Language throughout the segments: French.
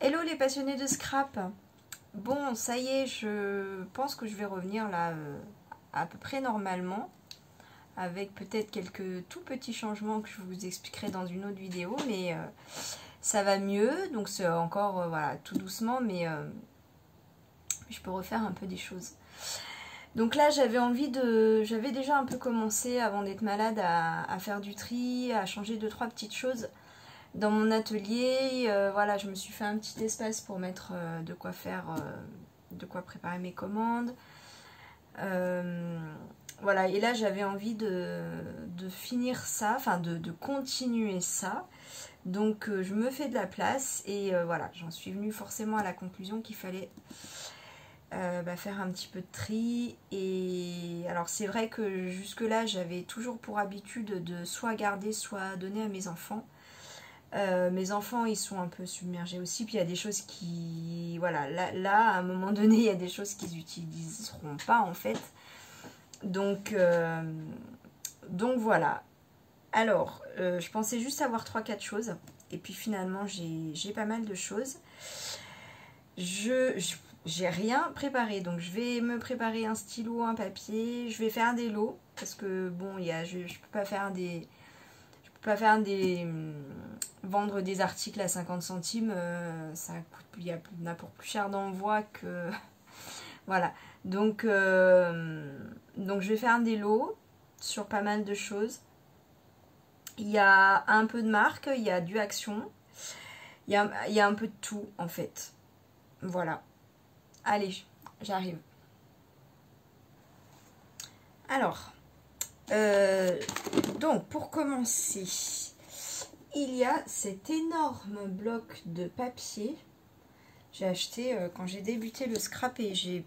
Hello les passionnés de scrap. Bon, ça y est, je pense que je vais revenir là à peu près normalement, avec peut-être quelques tout petits changements que je vous expliquerai dans une autre vidéo, mais ça va mieux, donc c'est encore voilà, tout doucement, mais je peux refaire un peu des choses. Donc là, j'avais déjà un peu commencé avant d'être malade à faire du tri, à changer 2-3 petites choses dans mon atelier. Voilà, je me suis fait un petit espace pour mettre de quoi faire, de quoi préparer mes commandes. Voilà, et là j'avais envie de finir ça, enfin de continuer ça. Donc je me fais de la place et voilà, j'en suis venue forcément à la conclusion qu'il fallait faire un petit peu de tri. Et alors c'est vrai que jusque là j'avais toujours pour habitude de soit garder soit donner à mes enfants. Mes enfants ils sont un peu submergés aussi, puis il y a des choses qui voilà, là à un moment donné il y a des choses qu'ils n'utiliseront pas en fait, donc voilà. Alors je pensais juste avoir 3-4 choses et puis finalement j'ai pas mal de choses. J'ai rien préparé, donc je vais me préparer un stylo, un papier, je vais faire des lots parce que bon, je peux pas faire vendre des articles à 50 centimes, ça coûte, il y en a pour plus cher d'envoi que voilà. Donc je vais faire des lots sur pas mal de choses. Il y a un peu de marque, il y a du Action, il y a un peu de tout en fait. Voilà. Allez, j'arrive. Alors, donc pour commencer, il y a cet énorme bloc de papier. J'ai acheté quand j'ai débuté le scrap et je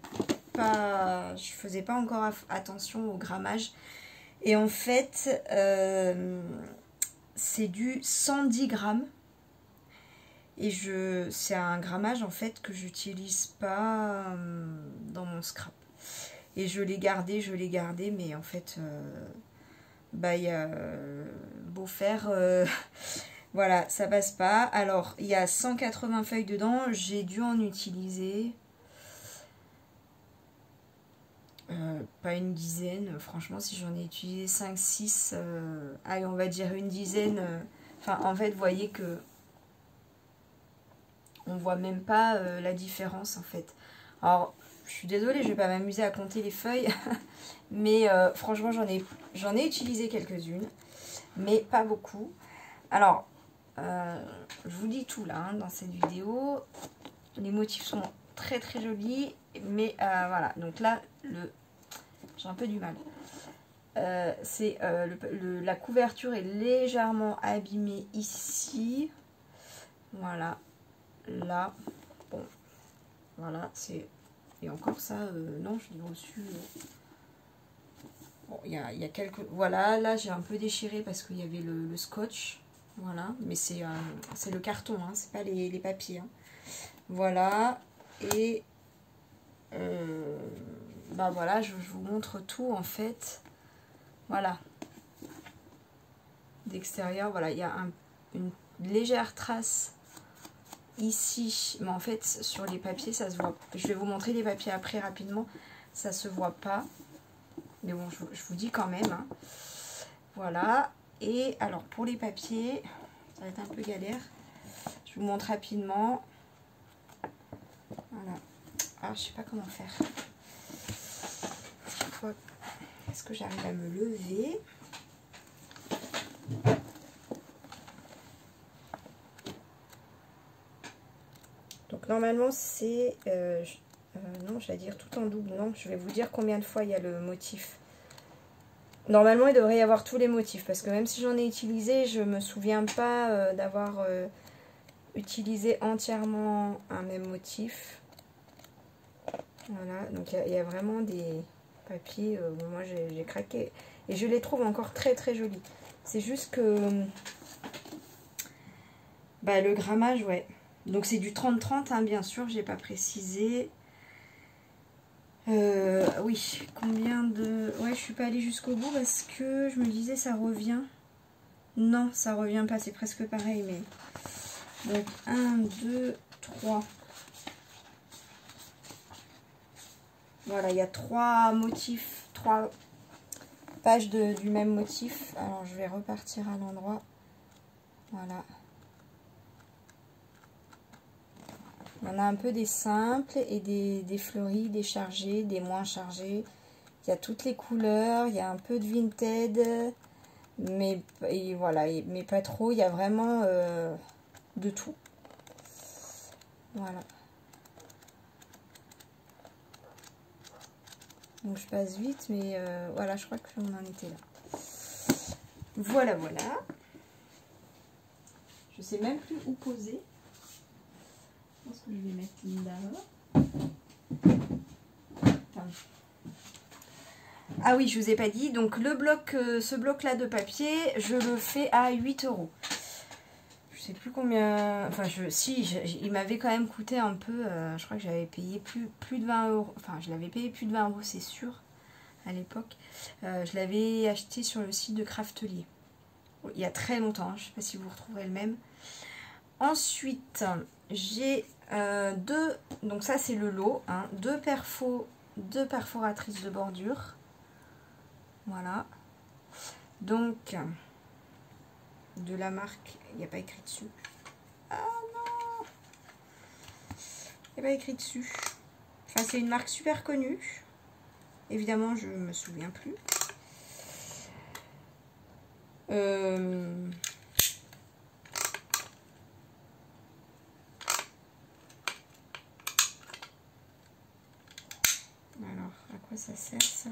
faisais pas encore attention au grammage. Et en fait, c'est du 110 grammes. Et c'est un grammage en fait que j'utilise pas dans mon scrap. Et je l'ai gardé, mais en fait, il y a beau faire, voilà, ça passe pas. Alors, il y a 180 feuilles dedans, j'ai dû en utiliser pas une dizaine. Franchement, si j'en ai utilisé 5-6, allez, on va dire une dizaine. Enfin, en fait, vous voyez que on voit même pas la différence en fait. Alors, je suis désolée, je vais pas m'amuser à compter les feuilles, mais franchement, j'en ai utilisé quelques-unes, mais pas beaucoup. Alors, je vous dis tout là hein, dans cette vidéo. Les motifs sont très très jolis, mais voilà. Donc là, j'ai un peu du mal. La couverture est légèrement abîmée ici. Voilà. Là, bon, voilà, c'est... Et encore ça, non, je l'ai reçu... Bon, il y a quelques... Voilà, là, j'ai un peu déchiré parce qu'il y avait le scotch. Voilà, mais c'est le carton, hein, c'est pas les papiers. Hein. Voilà, et... voilà, je vous montre tout, en fait. Voilà. D'extérieur, voilà, il y a une légère trace... ici, mais en fait sur les papiers ça se voit. Je vais vous montrer les papiers après rapidement, ça se voit pas, mais bon je vous dis quand même hein. Voilà, et alors pour les papiers ça va être un peu galère, je vous montre rapidement. Voilà, alors je sais pas comment faire, est-ce que j'arrive à me lever? Donc normalement c'est, non je vais dire tout en double, non, je vais vous dire combien de fois il y a le motif. Normalement il devrait y avoir tous les motifs, parce que même si j'en ai utilisé, je me souviens pas d'avoir utilisé entièrement un même motif. Voilà, donc il y a vraiment des papiers, moi j'ai craqué, et je les trouve encore très très jolis. C'est juste que, le grammage, ouais. Donc c'est du 30-30, hein, bien sûr, j'ai pas précisé. Oui, combien de... Ouais, je suis pas allée jusqu'au bout parce que je me disais ça revient. Non, ça revient pas, c'est presque pareil, mais... Donc 1, 2, 3. Voilà, il y a 3 motifs, 3 pages du même motif. Alors, je vais repartir à l'endroit. Voilà. Il y en a un peu des simples et des fleuris, des chargés, des moins chargés. Il y a toutes les couleurs, il y a un peu de Vinted, mais et voilà, mais pas trop. Il y a vraiment de tout. Voilà. Donc je passe vite, mais voilà, je crois qu'on en était là. Voilà, voilà. Je sais même plus où poser. Je pense que je vais mettre là. Ah oui, je vous ai pas dit. Donc le bloc, ce bloc-là de papier, je le fais à 8 €. Je sais plus combien. Enfin, il m'avait quand même coûté un peu. Je crois que j'avais payé plus de 20 €. Enfin, je l'avais payé plus de 20 €, c'est sûr, à l'époque. Je l'avais acheté sur le site de Craftelier. Il y a très longtemps. Je ne sais pas si vous retrouverez le même. Ensuite, j'ai deux. Donc ça, c'est le lot. Hein, deux perforatrices de bordure. Voilà. Donc, de la marque, il n'y a pas écrit dessus. Ah non! Il n'y a pas écrit dessus. Enfin, c'est une marque super connue. Évidemment, je ne me souviens plus. Alors, à quoi ça sert ça?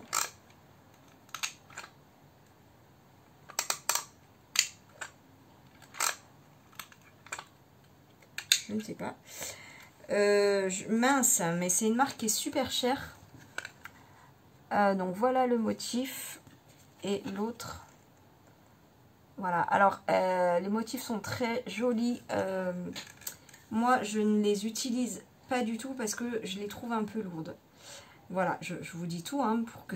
Je ne sais pas. Mince, mais c'est une marque qui est super chère. Donc voilà le motif. Et l'autre. Voilà. Alors, les motifs sont très jolis. Moi, je ne les utilise pas du tout parce que je les trouve un peu lourdes. Voilà, je vous dis tout, hein, pour que...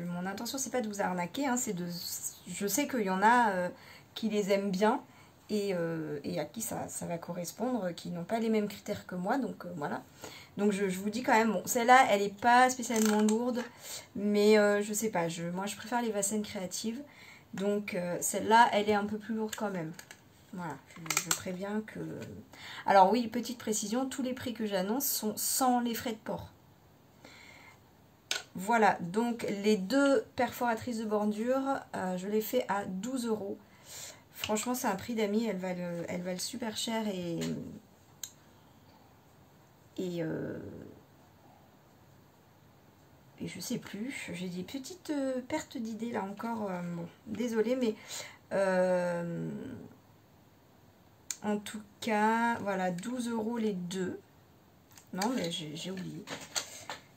mon intention, c'est pas de vous arnaquer, hein, c'est de... Je sais qu'il y en a qui les aiment bien et à qui ça va correspondre, qui n'ont pas les mêmes critères que moi, donc voilà. Donc je vous dis quand même, bon, celle-là, elle n'est pas spécialement lourde, mais je sais pas, moi je préfère les Vassen créatives, donc celle-là, elle est un peu plus lourde quand même. Voilà, je préviens que... Alors oui, petite précision, tous les prix que j'annonce sont sans les frais de port. Voilà, donc les deux perforatrices de bordure, je les fais à 12 €. Franchement, c'est un prix d'amis, elles valent super cher et je sais plus, j'ai des petites pertes d'idées là encore, bon, désolée, mais en tout cas, voilà, 12 € les deux. Non, mais j'ai oublié.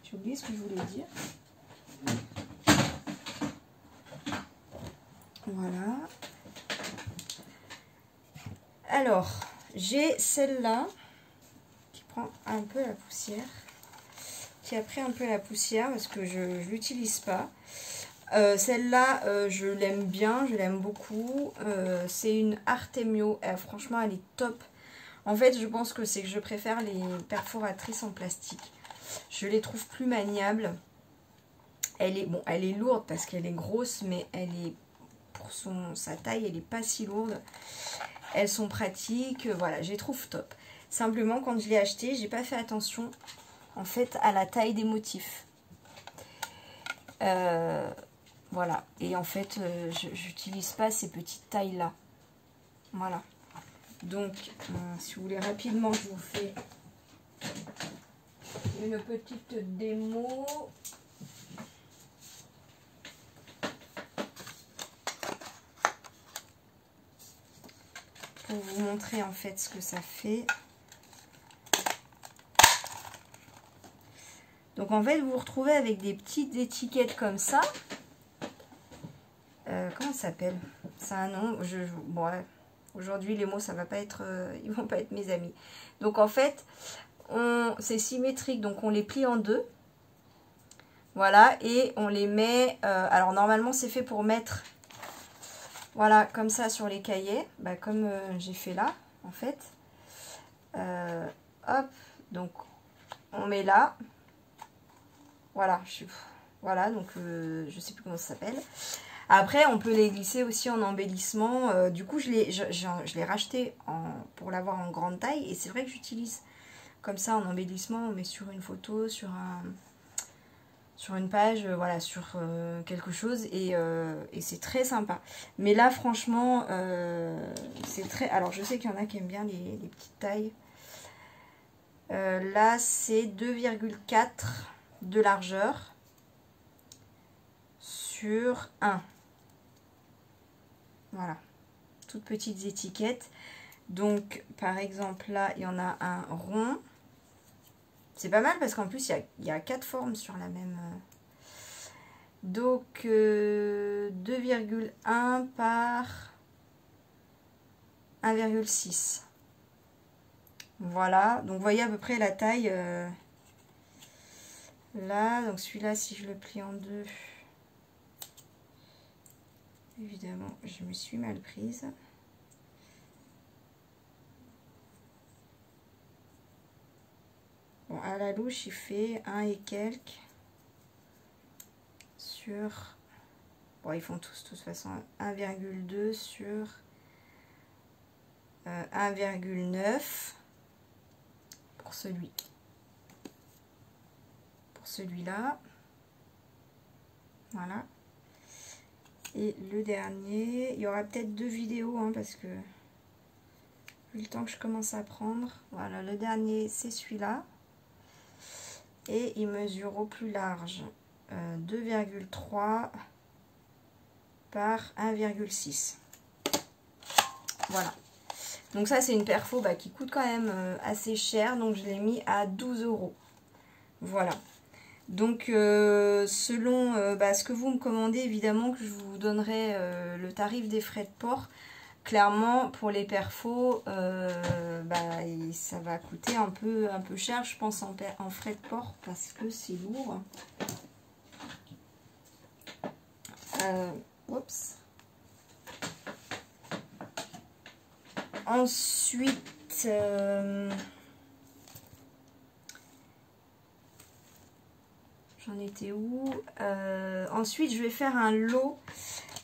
J'ai oublié ce que je voulais dire. Voilà. Alors, j'ai celle-là qui prend un peu la poussière. Qui a pris un peu la poussière parce que je ne l'utilise pas. Celle-là, je l'aime bien, je l'aime beaucoup. C'est une Artemio. Franchement, elle est top. En fait, je pense que c'est que je préfère les perforatrices en plastique. Je les trouve plus maniables. Elle est lourde parce qu'elle est grosse, mais elle est pour sa taille, elle n'est pas si lourde. Elles sont pratiques, voilà, je les trouve top. Simplement, quand je l'ai acheté, j'ai pas fait attention en fait à la taille des motifs. Voilà, et en fait, j'utilise pas ces petites tailles là. Voilà. Donc, si vous voulez rapidement, je vous fais une petite démo. Pour vous montrer en fait ce que ça fait. Donc en fait, vous vous retrouvez avec des petites étiquettes comme ça. Comment ça s'appelle? C'est un nom. Bon, ouais. Aujourd'hui, les mots, ça va pas être, ils vont pas être mes amis. Donc en fait, c'est symétrique, donc on les plie en deux. Voilà, et on les met. Alors normalement, c'est fait pour mettre Voilà, comme ça sur les cahiers, bah, comme j'ai fait là, en fait. Hop, donc on met là. Voilà, voilà, donc je sais plus comment ça s'appelle. Après, on peut les glisser aussi en embellissement. Du coup, je l'ai racheté pour l'avoir en grande taille. Et c'est vrai que j'utilise comme ça en embellissement. On met sur une photo, sur une page, voilà, sur quelque chose. Et c'est très sympa. Mais là, franchement, c'est très... Alors, je sais qu'il y en a qui aiment bien les petites tailles. Là, c'est 2,4 de largeur sur 1. Voilà, toutes petites étiquettes. Donc, par exemple, là, il y en a un rond. C'est pas mal parce qu'en plus, il y a 4 formes sur la même. Donc, 2,1 par 1,6. Voilà, donc vous voyez à peu près la taille. Là, donc celui-là, si je le plie en deux, évidemment, je me suis mal prise. Bon, à la louche, il fait 1 et quelques sur... Bon, ils font tous, de toute façon, 1,2 sur 1,9 pour celui-là. Voilà. Et le dernier, il y aura peut-être 2 vidéos, hein, parce que vu le temps que je commence à prendre. Voilà, le dernier, c'est celui-là. Et il mesure au plus large 2,3 par 1,6. Voilà. Donc ça, c'est une perfo qui coûte quand même assez cher. Donc je l'ai mis à 12 €. Voilà. Donc selon ce que vous me commandez, évidemment que je vous donnerai le tarif des frais de port. Clairement, pour les perfos, ça va coûter un peu cher, je pense, en frais de port, parce que c'est lourd. Oups. Ensuite, j'en étais où? Ensuite, je vais faire un lot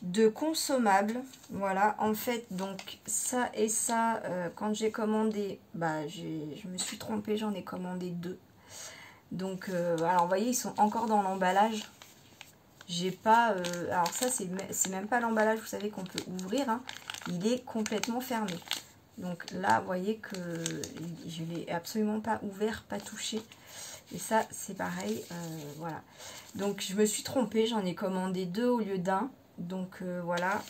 de consommables. Voilà, en fait, donc ça et ça, quand j'ai commandé, je me suis trompée, j'en ai commandé 2. Donc, alors vous voyez, ils sont encore dans l'emballage. J'ai pas... alors ça, c'est même pas l'emballage, vous savez, qu'on peut ouvrir. Hein. Il est complètement fermé. Donc là, vous voyez que je ne l'ai absolument pas ouvert, pas touché. Et ça, c'est pareil. Voilà. Donc, je me suis trompée. J'en ai commandé 2 au lieu d'1. Donc, voilà.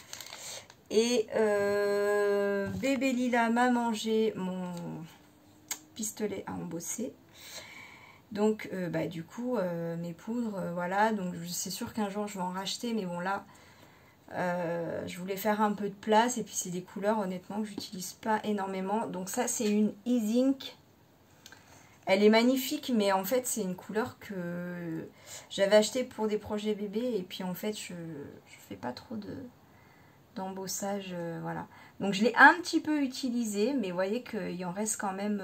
Et bébé Lila m'a mangé mon pistolet à embosser. Donc, du coup, mes poudres, voilà. Donc, c'est sûr qu'un jour, je vais en racheter. Mais bon, là, je voulais faire un peu de place. Et puis, c'est des couleurs, honnêtement, que j'utilise pas énormément. Donc, ça, c'est une E-Zinc. Elle est magnifique, mais en fait, c'est une couleur que j'avais achetée pour des projets bébés. Et puis, en fait, je fais pas trop d'embossage, voilà. Donc, je l'ai un petit peu utilisé, mais vous voyez qu'il en reste quand même...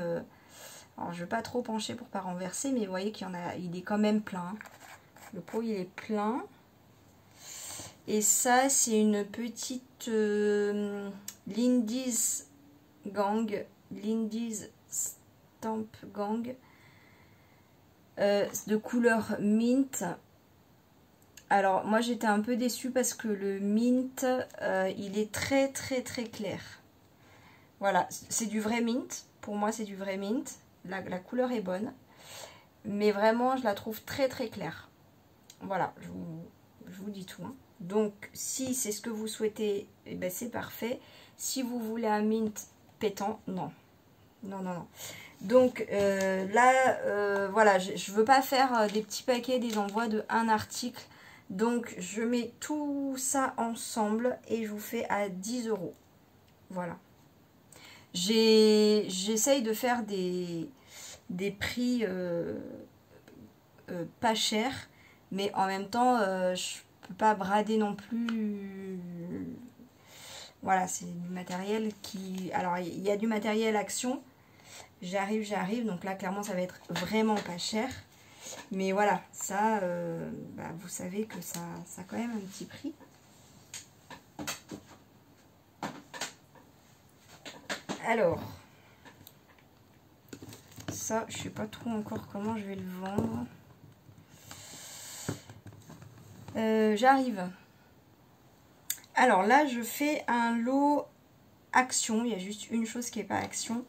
alors, je ne vais pas trop pencher pour pas renverser, mais vous voyez il est quand même plein. Le pot, il est plein. Et ça, c'est une petite Lindy's Stamp Gang de couleur mint. Alors, moi, j'étais un peu déçue parce que le mint, il est très, très, très clair. Voilà, c'est du vrai mint. Pour moi, c'est du vrai mint. La couleur est bonne. Mais vraiment, je la trouve très, très claire. Voilà, je vous dis tout. Hein. Donc, si c'est ce que vous souhaitez, eh ben, c'est parfait. Si vous voulez un mint pétant, non. Non, non, non. Donc, là, voilà, je ne veux pas faire des petits paquets, des envois de un article. Donc, je mets tout ça ensemble et je vous fais à 10 €. Voilà. J'essaye de faire des prix pas chers, mais en même temps, je peux pas brader non plus Voilà, c'est du matériel qui... Alors, il y a du matériel action. J'arrive. Donc là, clairement, ça va être vraiment pas cher. Mais voilà, ça, vous savez que ça a quand même un petit prix. Alors, ça, je sais pas trop encore comment je vais le vendre. J'arrive. Alors là, je fais un lot action. Il y a juste une chose qui n'est pas action.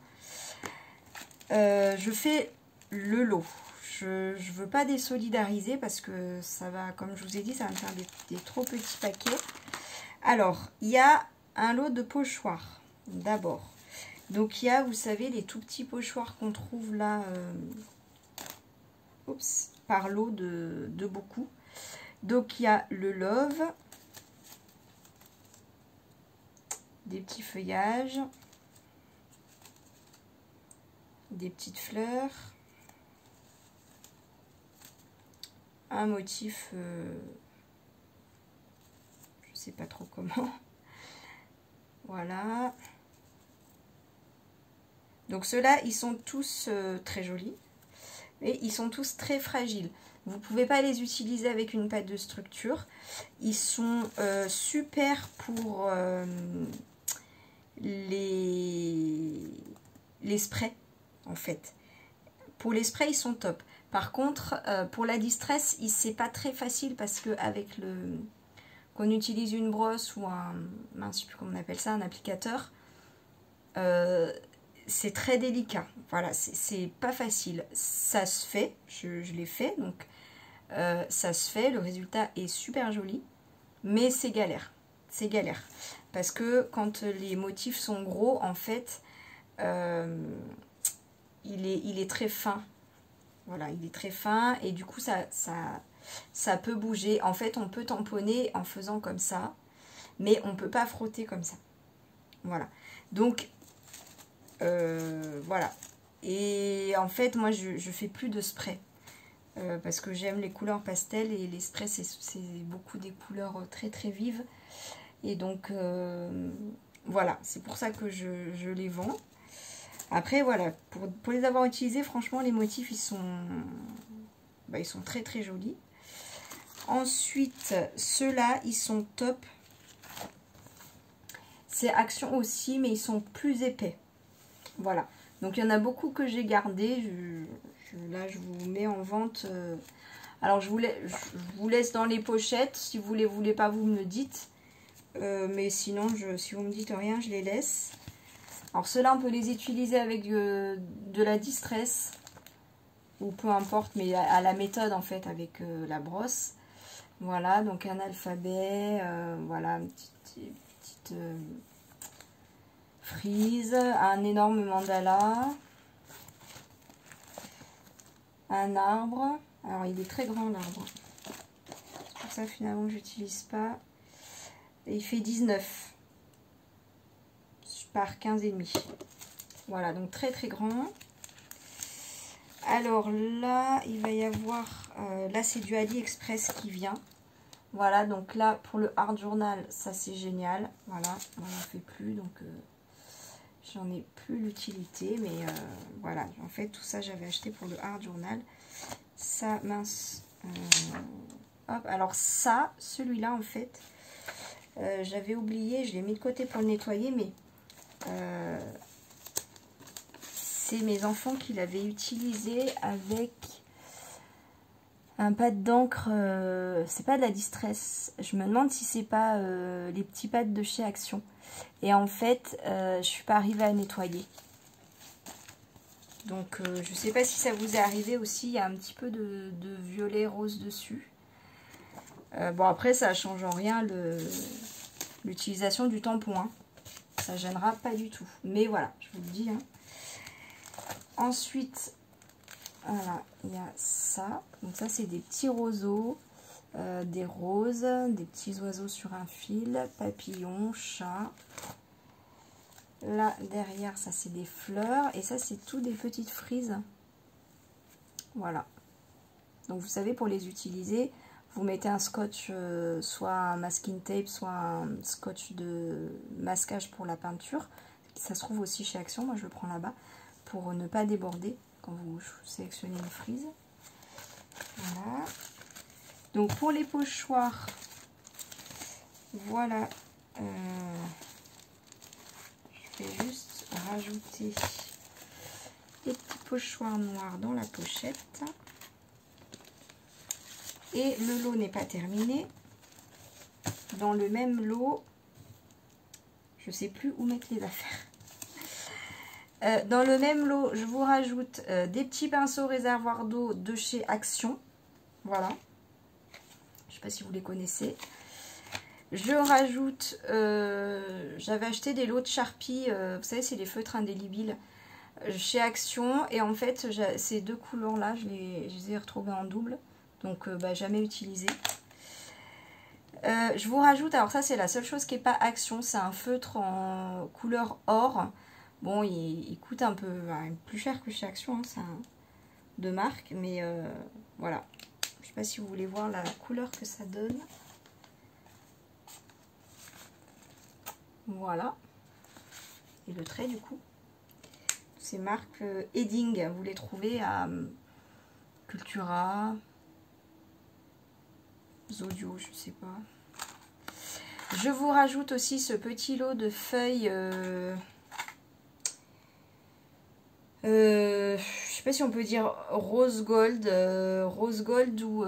Je fais le lot. Je ne veux pas désolidariser parce que ça va, comme je vous ai dit, ça va me faire des trop petits paquets. Alors, il y a un lot de pochoirs d'abord. Donc il y a, vous savez, les tout petits pochoirs qu'on trouve là, par lot de beaucoup. Donc il y a le love, des petits feuillages, des petites fleurs, un motif, je sais pas trop comment. Voilà. Donc ceux-là, ils sont tous très jolis, mais ils sont tous très fragiles. Vous ne pouvez pas les utiliser avec une pâte de structure. Ils sont super pour les sprays, en fait. Pour les sprays, ils sont top. Par contre, pour la distress, c'est pas très facile parce que avec qu'on utilise une brosse ou un, je sais plus comment on appelle ça, un applicateur, c'est très délicat. Voilà, c'est pas facile. Ça se fait, je l'ai fait, donc ça se fait. Le résultat est super joli, mais c'est galère. C'est galère. Parce que quand les motifs sont gros, en fait, il est très fin. Voilà, il est très fin et du coup, ça peut bouger. En fait, on peut tamponner en faisant comme ça, mais on ne peut pas frotter comme ça. Voilà. Donc, voilà. Et en fait, moi, je fais plus de spray. Parce que j'aime les couleurs pastel et les sprays, c'est beaucoup des couleurs très très vives. Et donc, voilà, c'est pour ça que je les vends. Après, voilà, pour les avoir utilisés, franchement, les motifs, ils sont très très jolis. Ensuite, ceux-là, ils sont top. C'est Action aussi, mais ils sont plus épais. Voilà. Donc, il y en a beaucoup que j'ai gardé. Là, je vous mets en vente. Alors, je vous laisse dans les pochettes. Si vous ne les voulez pas, vous me le dites. Mais sinon, si vous me dites rien, je les laisse. Alors ceux-là, on peut les utiliser avec de la distress. Ou peu importe, mais à la méthode en fait, avec la brosse. Voilà, donc un alphabet. Voilà, une petite frise. Un énorme mandala. Un arbre. Alors il est très grand l'arbre. C'est pour ça finalement que j'utilise pas. Et il fait 19 par 15,5. Voilà, donc très très grand. Alors là, il va y avoir... là, c'est du AliExpress qui vient. Voilà, donc là, pour le Art Journal, ça c'est génial. Voilà, on n'en fait plus, donc j'en ai plus l'utilité. Mais voilà, en fait, tout ça, j'avais acheté pour le Art Journal. Ça, mince. Hop, alors ça, celui-là, en fait... j'avais oublié, je l'ai mis de côté pour le nettoyer, mais c'est mes enfants qui l'avaient utilisé avec un pad d'encre, c'est pas de la distress, je me demande si c'est pas les petits pads de chez Action. Et en fait, je suis pas arrivée à nettoyer. Donc je sais pas si ça vous est arrivé aussi, il y a un petit peu de violet rose dessus. Bon après ça change en rien l'utilisation du tampon, hein. Ça gênera pas du tout, mais voilà, je vous le dis, hein. Ensuite, voilà, il y a ça, donc ça c'est des petits roseaux, des roses, des petits oiseaux sur un fil, papillons, chats. Là derrière, ça c'est des fleurs, et ça c'est tout des petites frises. Voilà, donc vous savez, pour les utiliser, Vous mettez un scotch, soit un masking tape, soit un scotch de masquage pour la peinture. Ça se trouve aussi chez Action, moi je le prends là-bas, pour ne pas déborder quand vous sélectionnez une frise. Voilà. Donc pour les pochoirs, voilà. Je vais juste rajouter les petits pochoirs noirs dans la pochette. Et le lot n'est pas terminé. Dans le même lot, je ne sais plus où mettre les affaires. Dans le même lot, je vous rajoute des petits pinceaux réservoirs d'eau de chez Action. Voilà. Je ne sais pas si vous les connaissez. Je rajoute, j'avais acheté des lots de Sharpie, vous savez, c'est les feutres indélébiles chez Action. Et en fait, ces deux couleurs-là, je les ai retrouvées en double. Donc, jamais utilisé. Je vous rajoute, alors ça, c'est la seule chose qui n'est pas Action. C'est un feutre en couleur or. Bon, il coûte un peu plus cher que chez Action, hein, c'est de marque, mais voilà. Je ne sais pas si vous voulez voir la couleur que ça donne. Voilà. Et le trait du coup. Ces marques Edding, vous les trouvez à Cultura, Zodio, je ne sais pas. Je vous rajoute aussi ce petit lot de feuilles... je sais pas si on peut dire rose gold ou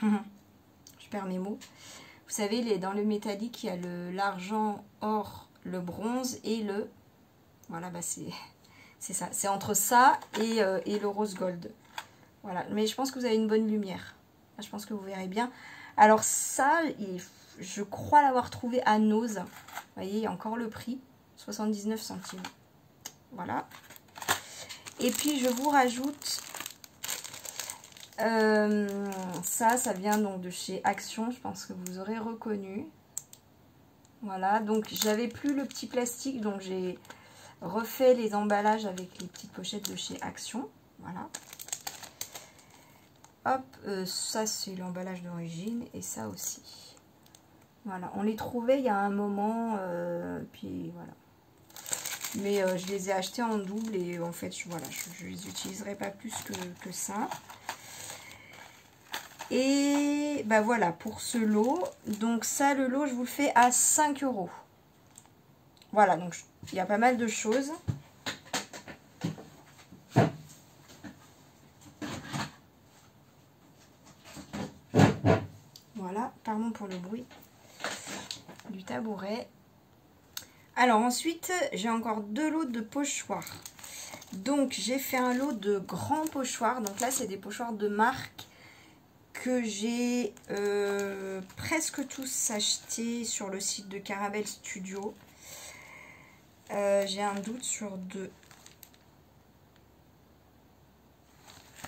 je perds mes mots. Vous savez, dans le métallique, il y a l'argent, or, le bronze et le... Voilà, bah c'est ça. C'est entre ça et le rose gold. Voilà, mais je pense que vous avez une bonne lumière. Là, je pense que vous verrez bien. Alors ça, je crois l'avoir trouvé à Nose. Vous voyez, il y a encore le prix. 79 centimes. Voilà. Et puis je vous rajoute ça vient donc de chez Action, je pense que vous aurez reconnu. Voilà, donc j'avais plus le petit plastique, donc j'ai refait les emballages avec les petites pochettes de chez Action. Voilà. Hop, ça c'est l'emballage d'origine et ça aussi. Voilà, on les trouvait il y a un moment, puis voilà. Mais je les ai achetés en double et en fait, voilà, je les utiliserai pas plus que ça. Et bah voilà pour ce lot. Donc ça, le lot, je vous le fais à 5 €. Voilà, donc il y a pas mal de choses. Voilà, pardon pour le bruit du tabouret. Alors ensuite, j'ai encore deux lots de pochoirs. Donc j'ai fait un lot de grands pochoirs. Donc là, c'est des pochoirs de marque que j'ai presque tous achetés sur le site de Caramel Studio. J'ai un doute sur deux.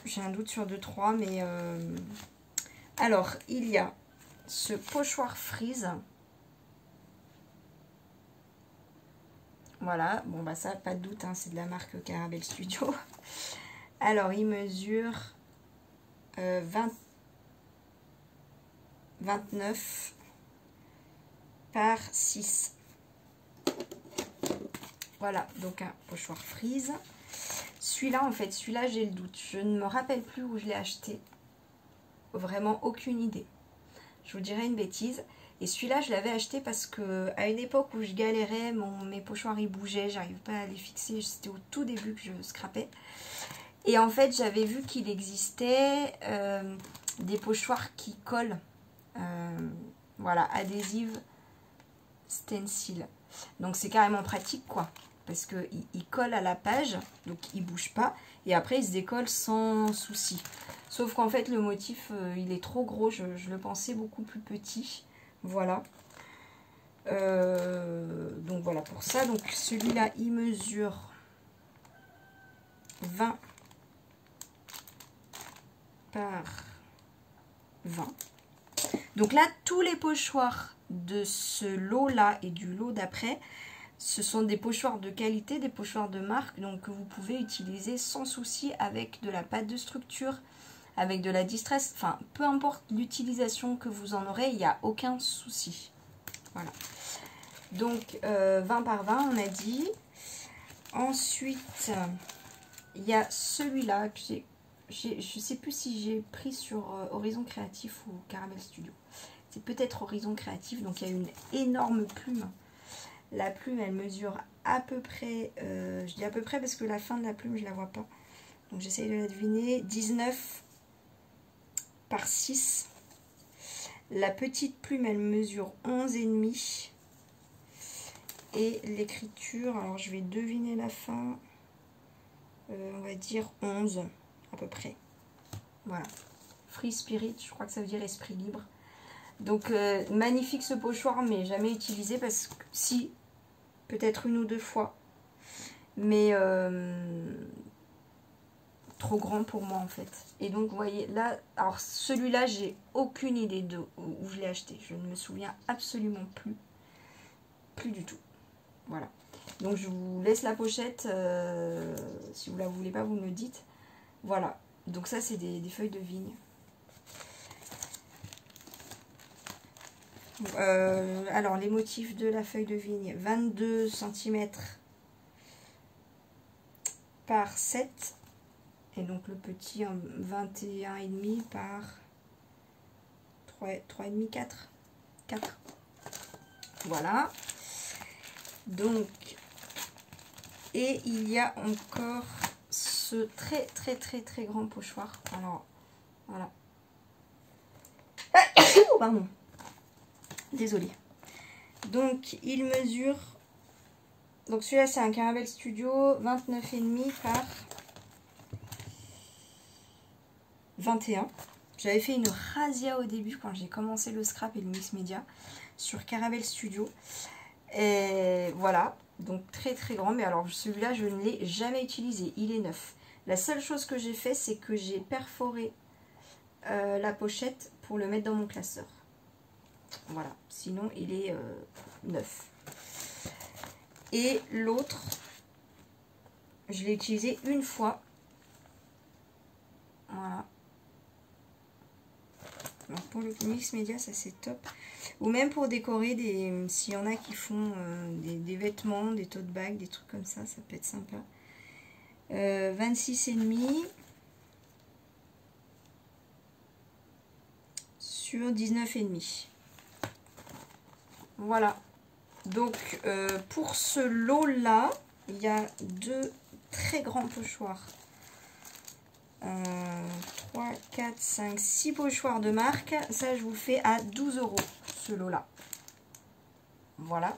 J'ai un doute sur 2-3, mais... Alors, il y a ce pochoir frise. Voilà, bon bah ça, pas de doute, hein, c'est de la marque Caramel Studio. Alors, il mesure 29 par 6. Voilà, donc un pochoir frise. Celui-là, en fait, celui-là, j'ai le doute. Je ne me rappelle plus où je l'ai acheté. Vraiment aucune idée. Je vous dirais une bêtise. Et celui-là, je l'avais acheté parce que à une époque où je galérais, mes pochoirs ils bougeaient, j'arrivais pas à les fixer. C'était au tout début que je scrapais. Et en fait, j'avais vu qu'il existait des pochoirs qui collent. Voilà, adhésive stencil. Donc c'est carrément pratique quoi. Parce qu'il colle à la page, donc il bouge pas. Et après, il se décolle sans souci. Sauf qu'en fait, le motif, il est trop gros. Je le pensais beaucoup plus petit. Voilà. Donc voilà pour ça. Donc celui-là, il mesure 20 par 20. Donc là, tous les pochoirs de ce lot-là et du lot d'après, ce sont des pochoirs de qualité, des pochoirs de marque, donc que vous pouvez utiliser sans souci avec de la pâte de structure, avec de la distress, enfin peu importe l'utilisation que vous en aurez, il n'y a aucun souci. Voilà. Donc 20 par 20 on a dit. Ensuite il y a celui-là que je sais plus si j'ai pris sur Horizon Créatif ou Caramel Studio. C'est peut-être Horizon Créatif, donc il y a une énorme plume. La plume elle mesure à peu près, je dis à peu près parce que la fin de la plume je la vois pas. Donc j'essaye de la deviner. 19 par 6. La petite plume elle mesure 11,5. Et l'écriture, alors je vais deviner la fin, on va dire 11 à peu près. Voilà. Free Spirit, je crois que ça veut dire esprit libre. Donc magnifique ce pochoir, mais jamais utilisé parce que si, peut-être une ou deux fois. Mais trop grand pour moi en fait. Et donc vous voyez là, alors celui-là j'ai aucune idée de où je l'ai acheté. Je ne me souviens absolument plus. Plus du tout. Voilà. Donc je vous laisse la pochette. Si vous la voulez pas, vous me le dites. Voilà. Donc ça c'est des feuilles de vigne. Alors les motifs de la feuille de vigne. 22 cm par 7. Et donc le petit 21,5 par 3,5, 4. 4. Voilà. Donc, et il y a encore ce très grand pochoir. Alors, voilà. Pardon. Désolée. Donc, il mesure... Donc, celui-là, c'est un Caramel Studio 29,5 par 21. J'avais fait une razzia au début quand j'ai commencé le scrap et le mix média sur Caramel Studio. Et voilà, donc très grand. Mais alors celui-là, je ne l'ai jamais utilisé. Il est neuf. La seule chose que j'ai fait, c'est que j'ai perforé la pochette pour le mettre dans mon classeur. Voilà, sinon il est neuf. Et l'autre, je l'ai utilisé une fois. Voilà. Donc pour le mix média, ça c'est top. Ou même pour décorer, s'il y en a qui font des vêtements, des tote bags, des trucs comme ça peut être sympa. 26,5 sur 19,5. Voilà. Donc pour ce lot-là, il y a deux très grands pochoirs. 3, 4, 5, 6 pochoirs de marque. Ça, je vous le fais à 12 € ce lot-là. Voilà.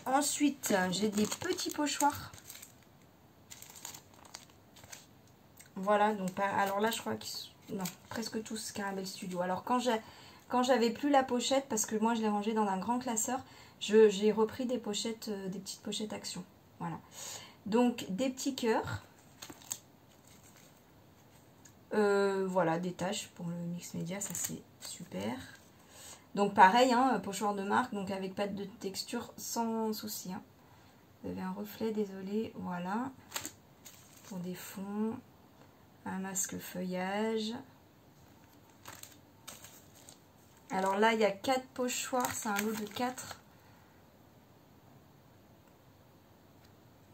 Ensuite, j'ai des petits pochoirs. Voilà, donc alors là, je crois que non, presque tous Caramel Studio. Alors quand j'avais plus la pochette, parce que moi je l'ai rangé dans un grand classeur, j'ai repris des pochettes, des petites pochettes Action. Voilà. Donc des petits cœurs. Voilà, des taches pour le mix média, ça c'est super. Donc pareil, hein, pochoir de marque, donc avec pâte de texture sans souci. Hein. Vous avez un reflet, désolé, voilà. Pour des fonds, un masque feuillage. Alors là, il y a 4 pochoirs, c'est un lot de 4.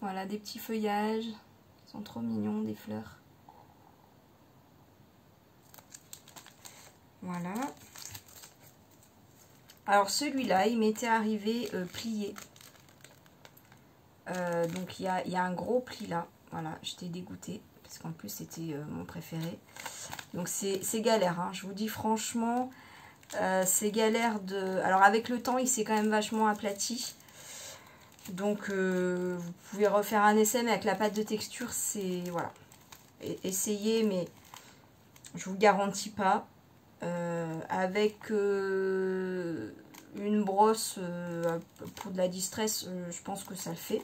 Voilà, des petits feuillages. Ils sont trop mignons, des fleurs. Voilà. Alors celui-là, il m'était arrivé plié. Donc il y a un gros pli là. Voilà, j'étais dégoûtée. Parce qu'en plus, c'était mon préféré. Donc c'est galère, hein. Je vous dis franchement... c'est galère de... Alors avec le temps, il s'est quand même vachement aplati. Donc vous pouvez refaire un essai, mais avec la pâte de texture, c'est... Voilà. Essayez, mais je vous garantis pas. Avec une brosse pour de la distress, je pense que ça le fait.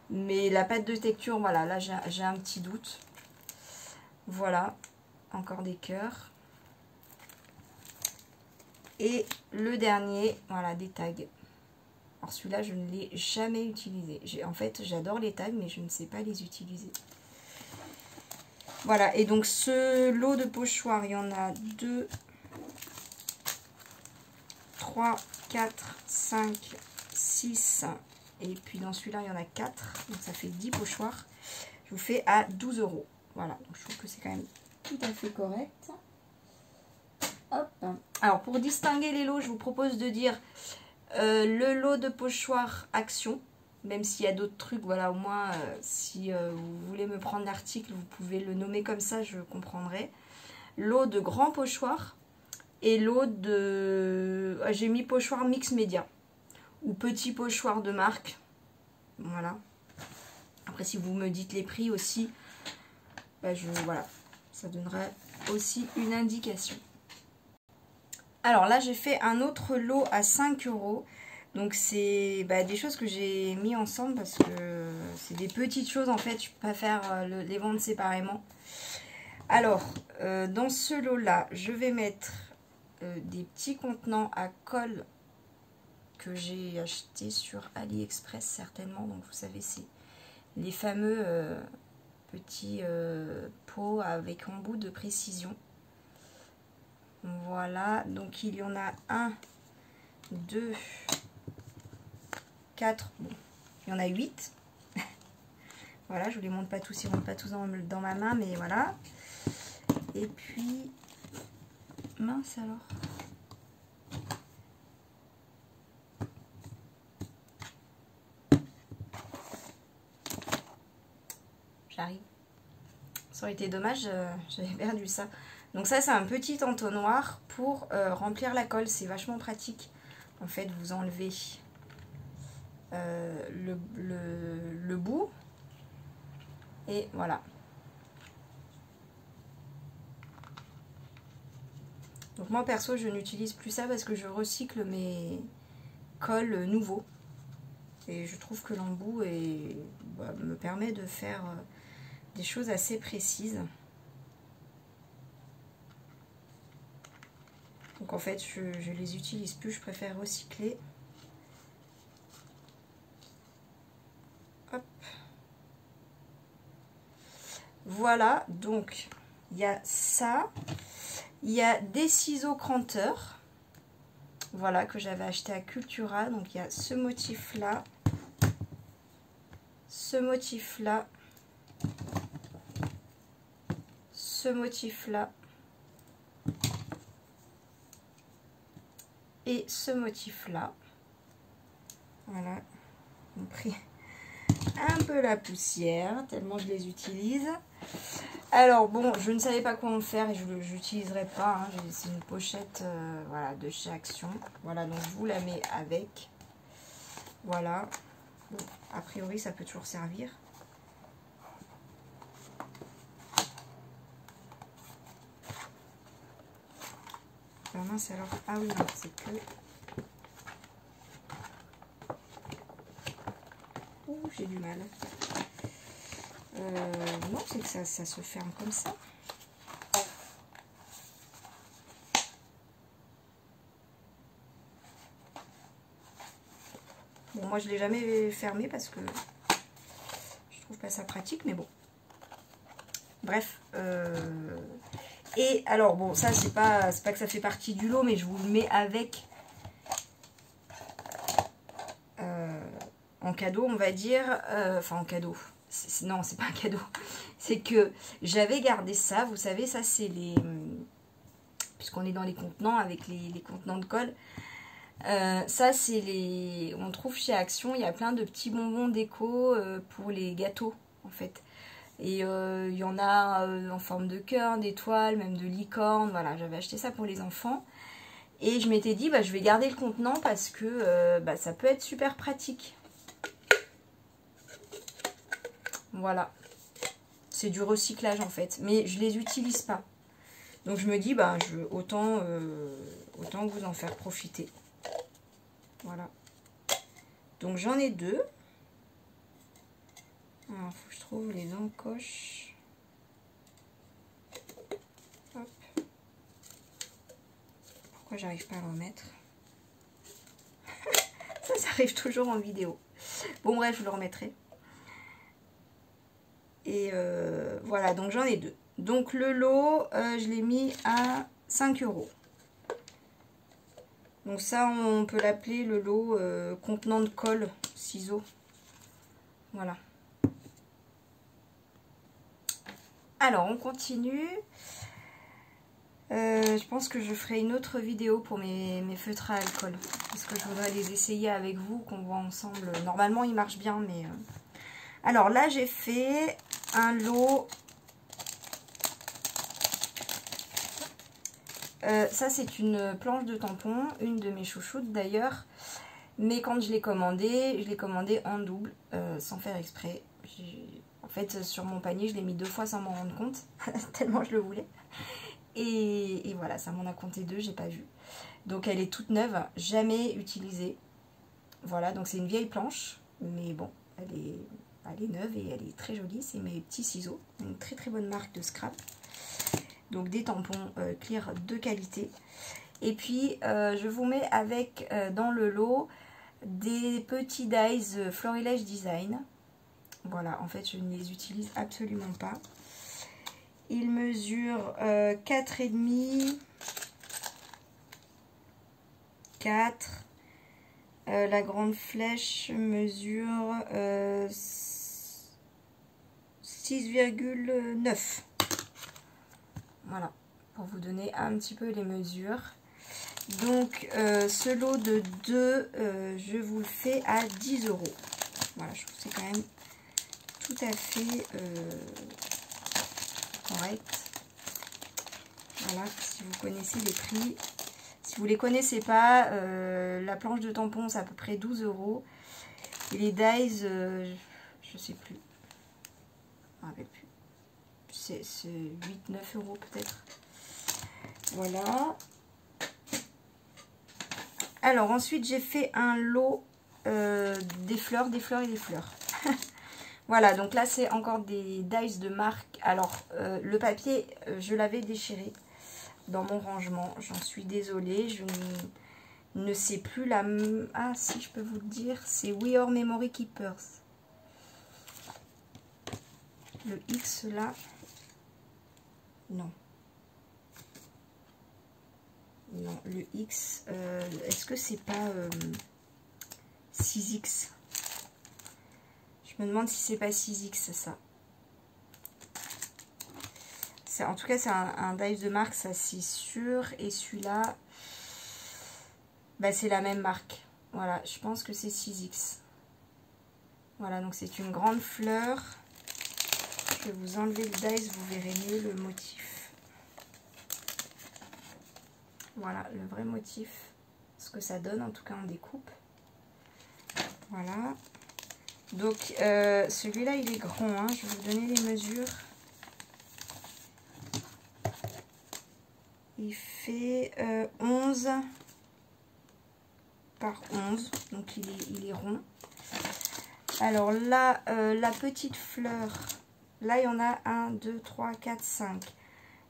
Mais la pâte de texture, voilà, là j'ai un petit doute. Voilà, encore des cœurs. Et le dernier, voilà, des tags. Alors celui-là, je ne l'ai jamais utilisé. En fait, j'adore les tags, mais je ne sais pas les utiliser. Voilà, et donc ce lot de pochoirs, il y en a 2, 3, 4, 5, 6. Et puis dans celui-là, il y en a 4. Donc ça fait 10 pochoirs. Je vous fais à 12 €. Voilà, donc je trouve que c'est quand même tout à fait correct. Hop. Alors pour distinguer les lots, je vous propose de dire le lot de pochoirs Action. Même s'il y a d'autres trucs, voilà, au moins si vous voulez me prendre l'article, vous pouvez le nommer comme ça, je comprendrai. Lot de grands pochoirs et lot de... j'ai mis pochoir mix média ou petit pochoir de marque. Voilà. Après, si vous me dites les prix aussi, bah voilà, ça donnerait aussi une indication. Alors là, j'ai fait un autre lot à 5 €. Donc c'est des choses que j'ai mis ensemble parce que c'est des petites choses en fait. Je peux pas faire les vendre séparément. Alors, dans ce lot-là, je vais mettre des petits contenants à colle que j'ai acheté sur AliExpress certainement. Donc vous savez, c'est les fameux petits pots avec embout de précision. Voilà, donc il y en a 1, 2, 4, bon, il y en a 8. Voilà, je vous les montre pas tous, ils ne rentrent pas tous dans ma main, mais voilà. Et puis, mince alors. J'arrive. Ça aurait été dommage, j'avais perdu ça. Donc ça, c'est un petit entonnoir pour remplir la colle. C'est vachement pratique. En fait, vous enlevez le bout. Et voilà. Donc moi, perso, je n'utilise plus ça parce que je recycle mes cols nouveaux. Et je trouve que l'embout me permet de faire des choses assez précises. Donc en fait, je les utilise plus, je préfère recycler. Hop. Voilà, donc il y a ça. Il y a des ciseaux cranteurs. Voilà, que j'avais acheté à Cultura. Donc il y a ce motif-là. Ce motif-là. Ce motif-là. Et ce motif-là. Voilà. Ils ont pris un peu la poussière, tellement je les utilise. Alors bon, je ne savais pas quoi en faire et je n'utiliserai pas. Hein. C'est une pochette voilà, de chez Action. Voilà, donc je vous la mets avec. Voilà. Bon, a priori, ça peut toujours servir. Ah mince alors. Ah oui, non, c'est que... Ouh, j'ai du mal. Non, c'est que ça se ferme comme ça. Bon, moi je l'ai jamais fermé parce que je trouve pas ça pratique, mais bon. Bref. Et alors, bon, ça c'est pas que ça fait partie du lot, mais je vous le mets avec en cadeau, on va dire. Enfin, en cadeau. Non, c'est pas un cadeau. C'est que j'avais gardé ça. Vous savez, ça c'est les... Puisqu'on est dans les contenants avec les contenants de colle. Ça c'est les... On trouve chez Action, il y a plein de petits bonbons déco pour les gâteaux en fait. Et il y en a en forme de cœur, d'étoile, même de licorne. Voilà, j'avais acheté ça pour les enfants. Et je m'étais dit, je vais garder le contenant parce que ça peut être super pratique. Voilà. C'est du recyclage en fait. Mais je les utilise pas. Donc je me dis, autant vous en faire profiter. Voilà. Donc j'en ai 2. Alors, faut que je trouve les encoches. Hop. Pourquoi j'arrive pas à le remettre? Ça arrive toujours en vidéo. Bon bref, je le remettrai. Et voilà, donc j'en ai 2. Donc le lot, je l'ai mis à 5 €. Donc ça, on peut l'appeler le lot contenant de colle, ciseaux. Voilà. Alors, on continue. Je pense que je ferai une autre vidéo pour mes feutres à alcool. Parce que je voudrais les essayer avec vous, qu'on voit ensemble. Normalement, ils marchent bien, mais... Alors là, j'ai fait un lot... ça, c'est une planche de tampon, une de mes chouchoutes d'ailleurs. Mais quand je l'ai commandé en double, sans faire exprès. En fait, sur mon panier, je l'ai mis 2 fois sans m'en rendre compte, tellement je le voulais. Et voilà, ça m'en a compté 2, j'ai pas vu. Donc elle est toute neuve, jamais utilisée. Voilà, donc c'est une vieille planche, mais bon, elle est neuve et elle est très jolie. C'est mes petits ciseaux, une très très bonne marque de scrap. Donc des tampons clear de qualité. Et puis je vous mets avec dans le lot des petits dies Florilège Design. Voilà, en fait je ne les utilise absolument pas. Ils mesurent 4,5, 4. La grande flèche mesure 6,9. Voilà, pour vous donner un petit peu les mesures. Donc ce lot de 2, je vous le fais à 10 €. Voilà, je trouve que c'est quand même tout à fait correct. Voilà, si vous connaissez les prix. Si vous ne les connaissez pas, la planche de tampon, c'est à peu près 12 €. Et les dies, je sais plus. Je me rappelle plus. C'est 8-9 € peut-être. Voilà. Alors ensuite, j'ai fait un lot des fleurs et des fleurs. Voilà, donc là, c'est encore des dies de marque. Alors, le papier, je l'avais déchiré dans mon rangement. J'en suis désolée. Je ne sais plus la... Ah, si, je peux vous le dire. C'est We Are Memory Keepers. Le X, là. Non. Non, le X. Est-ce que c'est pas 6X? Je me demande si c'est pas 6X, ça. En tout cas, c'est un dies de marque, ça c'est sûr. Et celui-là, bah, c'est la même marque. Voilà, je pense que c'est 6X. Voilà, donc c'est une grande fleur. Je vais vous enlever le dies, vous verrez mieux le motif. Voilà, le vrai motif. Ce que ça donne, en tout cas en découpe. Voilà. Donc, celui-là, il est grand. Hein. Je vais vous donner les mesures. Il fait 11 par 11. Donc, il est rond. Alors là, la petite fleur. Là, il y en a 1, 2, 3, 4, 5.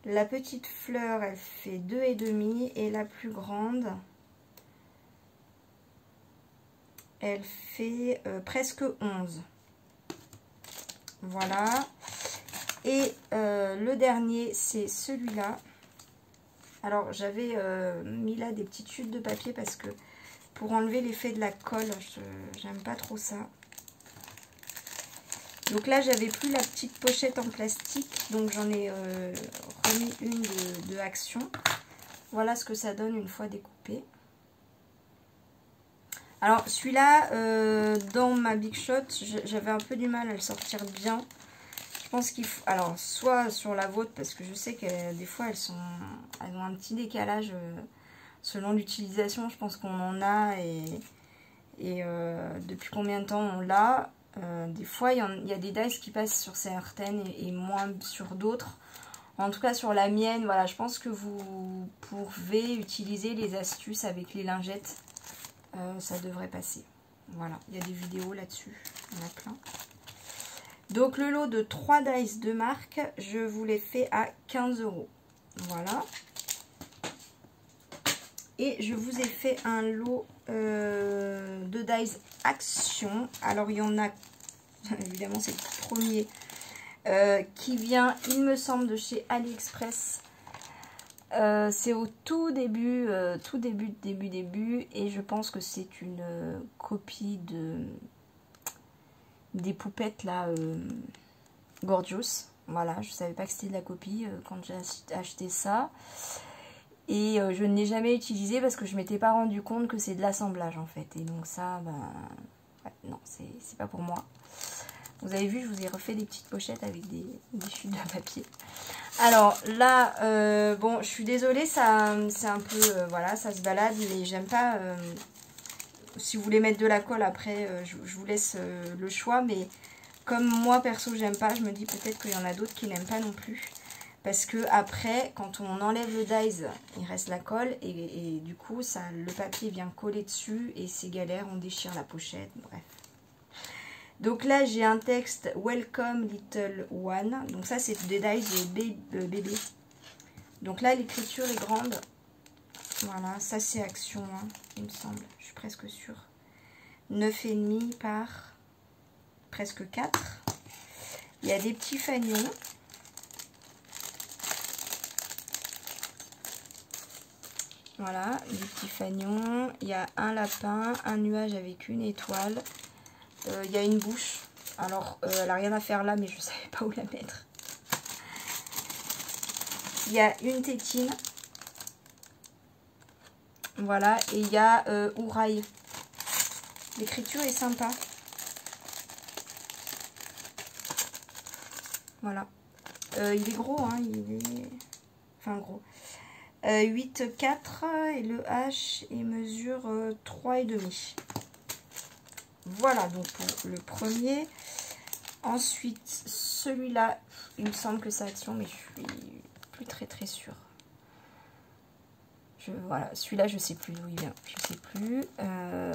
La petite fleur, elle fait 2,5. Et la plus grande... elle fait presque 11. Voilà. Et le dernier, c'est celui-là. Alors, j'avais mis là des petites chutes de papier parce que pour enlever l'effet de la colle, j'aime pas trop ça. Donc là, j'avais plus la petite pochette en plastique. Donc, j'en ai remis une de Action. Voilà ce que ça donne une fois découpé. Alors celui-là, dans ma Big Shot, j'avais un peu du mal à le sortir bien. Je pense qu'il faut... Alors, soit sur la vôtre, parce que je sais que des fois, elles ont un petit décalage selon l'utilisation. Je pense qu'on en a et depuis combien de temps on l'a. Des fois, il y a des dies qui passent sur certaines et moins sur d'autres. En tout cas, sur la mienne, voilà, je pense que vous pouvez utiliser les astuces avec les lingettes. Ça devrait passer. Voilà, il y a des vidéos là-dessus. Il y en a plein. Donc, le lot de 3 dies de marque, je vous l'ai fait à 15 €. Voilà. Et je vous ai fait un lot de dies Action. Alors il y en a, évidemment c'est le premier qui vient, il me semble, de chez AliExpress. C'est au tout début, début. Et je pense que c'est une copie des poupettes là, Gorgeous. Voilà, je savais pas que c'était de la copie quand j'ai acheté ça. Et je ne l'ai jamais utilisé parce que je m'étais pas rendu compte que c'est de l'assemblage en fait. Et donc ça, ben, ouais, non, c'est pas pour moi. Vous avez vu, je vous ai refait des petites pochettes avec des chutes de papier. Alors là, bon, je suis désolée, ça c'est un peu, voilà, ça se balade, mais j'aime pas. Si vous voulez mettre de la colle après, je vous laisse le choix. Mais comme moi perso, j'aime pas, je me dis peut-être qu'il y en a d'autres qui n'aiment pas non plus. Parce que après, quand on enlève le dies, il reste la colle et du coup, ça, le papier vient coller dessus et c'est galère, on déchire la pochette, bref. Donc là, j'ai un texte Welcome Little One. Donc ça, c'est des dies de bébé. Donc là, l'écriture est grande. Voilà, ça c'est Action, hein, il me semble, je suis presque sûre. 9,5 par presque 4. Il y a des petits fanions. Voilà, des petits fanions. Il y a un lapin, un nuage avec une étoile. Il y a une bouche. Alors, elle n'a rien à faire là, mais je ne savais pas où la mettre. Il y a une tétine. Voilà, et il y a Ouraille. L'écriture est sympa. Voilà. Il est gros, hein, il est... Enfin, gros. 8,4 et le H il mesure 3,5. Voilà donc pour le premier. Ensuite, celui-là, il me semble que c'est Action, mais je suis plus très sûre. Voilà, celui-là, je sais plus d'où il vient. Je sais plus.